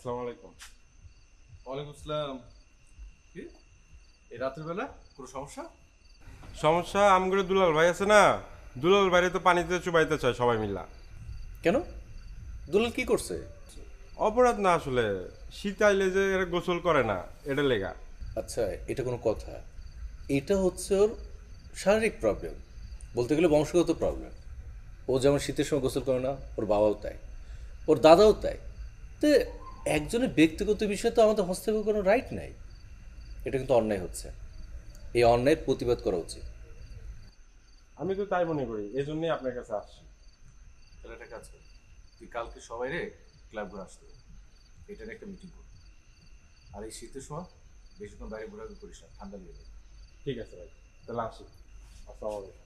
আসসালামু আলাইকুম। ওয়ালাইকুম আসসালাম। কি এই রাতের বেলা কোনো সমস্যা? সমস্যা আমগরে দুলাল ভাই আছে না, দুলাল ভাইরে তো পানিতে চুবাইতে চায় সবাই মিলা। কেন? দুলাল কি করছে? অপরাধ না আসলে, শীত আইলে যে এরা গোসল করে না, এটা লেগা। আচ্ছা, এটা কোনো কথা? এটা হচ্ছে ওর শারীরিক প্রবলেম, বলতে গেলে বংশগত প্রবলেম। ও যেমন শীতের সময় গোসল করে না, ওর বাবাও তাই, ওর দাদাও তাই। তো একজনের ব্যক্তিগত বিষয়ে তো আমাদের হস্তক্ষেপ কোনো রাইট নাই। এটা কিন্তু অন্যায় হচ্ছে, এই অন্যায়ের প্রতিবাদ করা উচিত। আমি তো তাই মনে করি, এই জন্যই আপনার কাছে আসছি। তাহলে একটা কাজ কর, তুই কালকে সবাই রে ক্লাব ঘুরে আসতে হবে। এটার একটা মিটিং কর। আর এই শীতের সময় বেশিক্ষণ বাইরে ঘোরাঘুরি করিস না, ঠান্ডা লেগে যাবে। ঠিক আছে ভাই, তাহলে আসি। আসসালামু আলাইকুম।